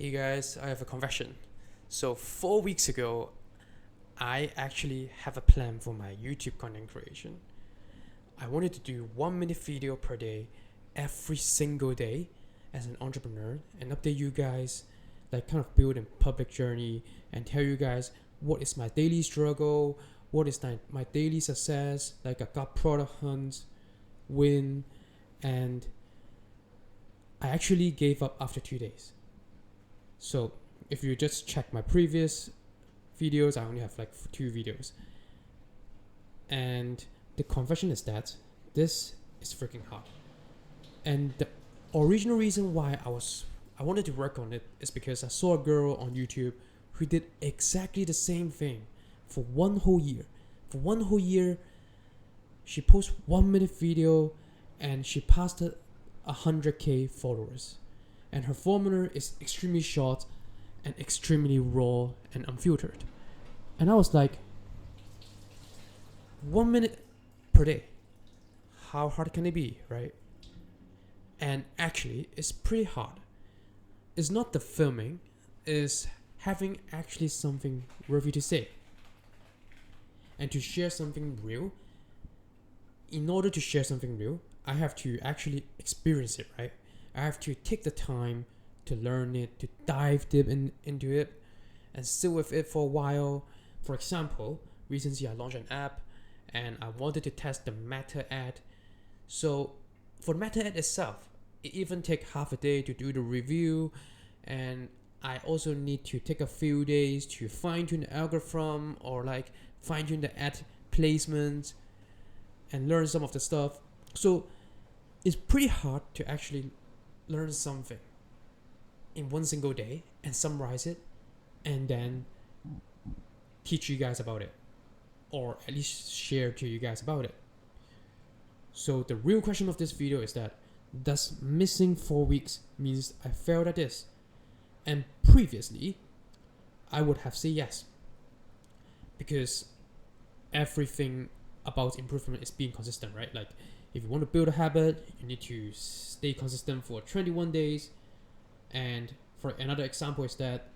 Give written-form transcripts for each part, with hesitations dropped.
Hey guys, I have a confession. So 4 weeks ago, I actually have a plan for my YouTube content creation. I wanted to do 1 minute video per day, every single day, as an entrepreneur, and update you guys, like kind of build a public journey and tell you guys what is my daily struggle, what is my daily success, like I got product hunts, win, and I actually gave up after 2 days. So if you just check my previous videos, I only have like 2 videos. And the confession is that this is freaking hard. And the original reason why I wanted to work on it is because I saw a girl on YouTube who did exactly the same thing for one whole year. For one whole year, she posted 1 minute video and she passed 100k followers. And her formula is extremely short and extremely raw and unfiltered. And I was like, 1 minute per day. How hard can it be, right? And actually, it's pretty hard. It's not the filming, it's having actually something worthy to say. And to share something real, in order to share something real, I have to actually experience it, right? I have to take the time to learn it, to dive deep into it, and sit with it for a while. For example, recently I launched an app and I wanted to test the meta ad. So for the meta ad itself, it even takes half a day to do the review, and I also need to take a few days to fine tune the algorithm or like fine tune the ad placement and learn some of the stuff. So it's pretty hard to actually learn something in one single day and summarize it and then teach you guys about it, or at least share to you guys about it. So the real question of this video is that, does missing 4 weeks means I failed at this? And previously I would have said yes, because everything about improvement is being consistent, right? Like if you want to build a habit, you need to stay consistent for 21 days. And for another example is that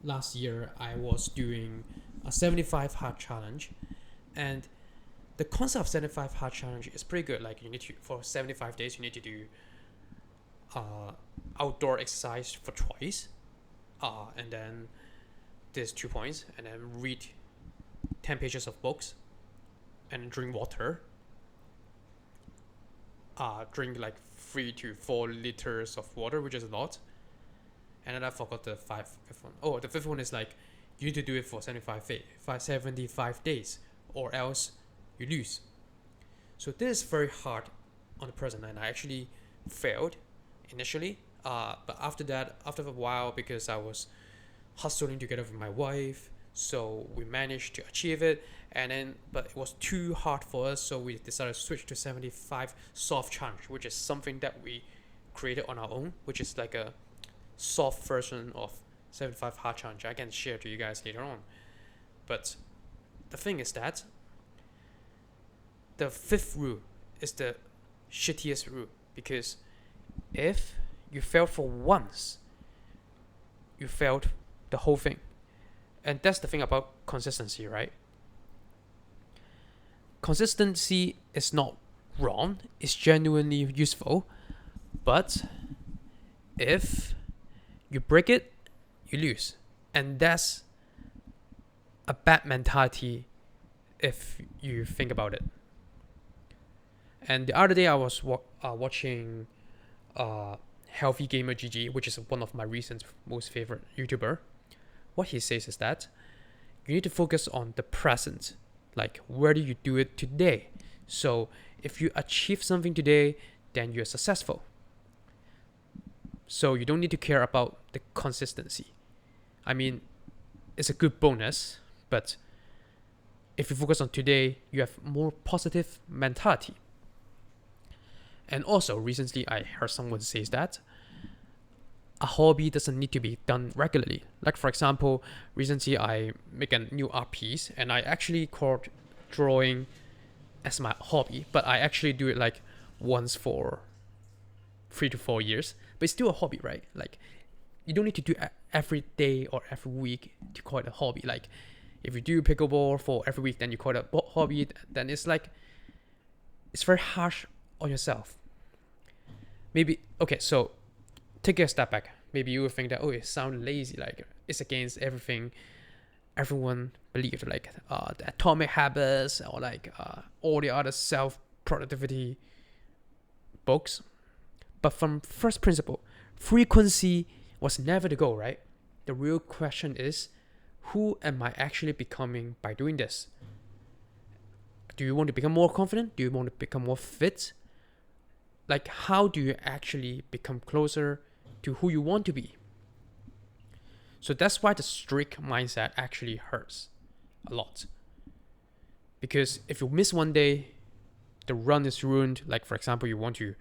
last year I was doing a 75 hard challenge, and the concept of 75 hard challenge is pretty good. Like you need to, for 75 days, you need to do outdoor exercise for twice, and then there's 2 points, and then read 10 pages of books, and drink water. Drink like 3 to 4 liters of water, which is a lot. And then I forgot the fifth one. Oh, the fifth one is like you need to do it for 75 days, or else you lose. So this is very hard on the present, and I actually failed initially. But after that, after a while, because I was hustling together with my wife, so we managed to achieve it. And then, but it was too hard for us, so we decided to switch to 75 soft challenge, which is something that we created on our own, which is like a soft version of 75 hard challenge. I can share to you guys later on. But the thing is that the fifth rule is the shittiest rule, because if you failed for once, you failed the whole thing. And that's the thing about consistency, right? Consistency is not wrong, it's genuinely useful, but if you break it, you lose. And that's a bad mentality if you think about it. And the other day I was watching Healthy Gamer GG, which is one of my recent most favorite YouTuber. What he says is that you need to focus on the present. Like, where do you do it today? So if you achieve something today, then you're successful. So you don't need to care about the consistency. I mean, it's a good bonus, but if you focus on today, you have more positive mentality. And also, recently I heard someone say that a hobby doesn't need to be done regularly. Like for example, recently I make a new art piece, and I actually called drawing as my hobby, but I actually do it like once for 3 to 4 years. But it's still a hobby, right? Like you don't need to do every day or every week to call it a hobby. Like if you do pickleball for every week, then you call it a hobby. Then it's like it's very harsh on yourself. Maybe okay, so take a step back. Maybe you would think that it sounds lazy, like it's against everything everyone believed, like the atomic habits or like all the other self productivity books. But from first principle, frequency was never the goal, right? The real question is, who am I actually becoming by doing this? Do you want to become more confident? Do you want to become more fit? Like, how do you actually become closer to who you want to be? So that's why the strict mindset actually hurts a lot. Because if you miss one day, the run is ruined. Like, for example, you want to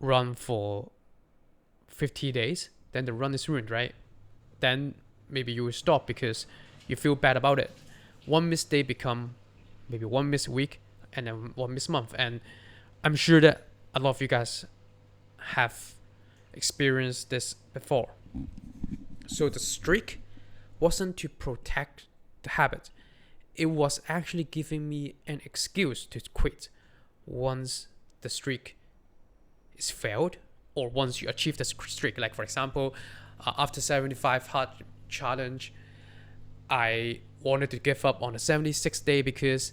run for 50 days, then the run is ruined, right? Then maybe you will stop because you feel bad about it. One missed day become maybe one missed week and then one missed month. And I'm sure that a lot of you guys have experienced this before. So the streak wasn't to protect the habit. It was actually giving me an excuse to quit once the streak is failed, or once you achieve the streak. Like for example, after 75 hard challenge, I wanted to give up on the 76th day because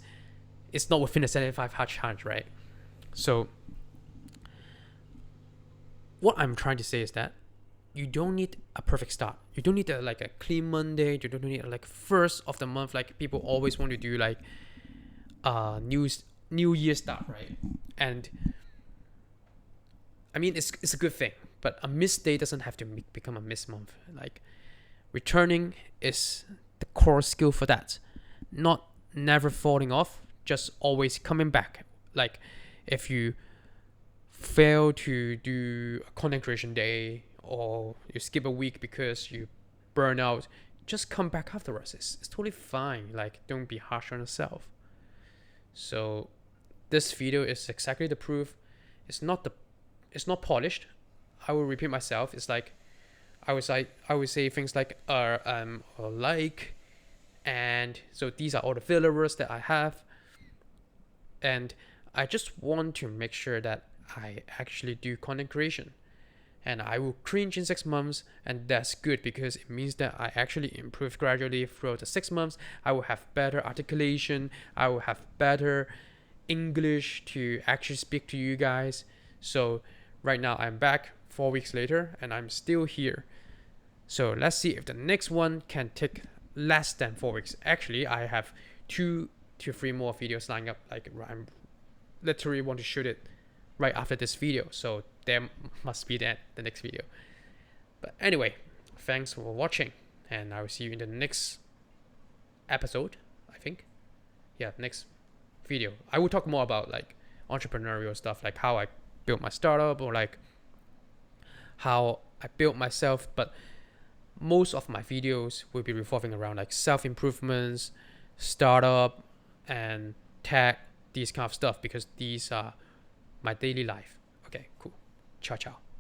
it's not within the 75 hard challenge, right? So what I'm trying to say is that you don't need a perfect start. You don't need a clean Monday. You don't need like first of the month. Like people always want to do like New Year start, right? And I mean it's a good thing, but a missed day doesn't have to become a missed month. Like returning is the core skill for that. Not never falling off, just always coming back. Like if you fail to do a content creation day, or you skip a week because you burn out, just come back afterwards. It's totally fine. Like don't be harsh on yourself. So this video is exactly the proof. It's not polished. I will repeat myself. It's like I would say things like or like, and so these are all the filler words that I have, and I just want to make sure that I actually do content creation. And I will cringe in 6 months, and that's good because it means that I actually improve gradually throughout the 6 months. I will have better articulation. I will have better English to actually speak to you guys. So right now I'm back 4 weeks later and I'm still here. So let's see if the next one can take less than 4 weeks. Actually, I have 2 to 3 more videos lined up. Like I'm literally want to shoot it right after this video. So there must be the next video. But anyway, thanks for watching, and I will see you in the next episode, I think. Yeah, next video. I will talk more about like entrepreneurial stuff, like how I built my startup, or like how I built myself. But most of my videos will be revolving around like self-improvements, startup, and tech, these kind of stuff, because these are my daily life. Okay, cool. Ciao, ciao.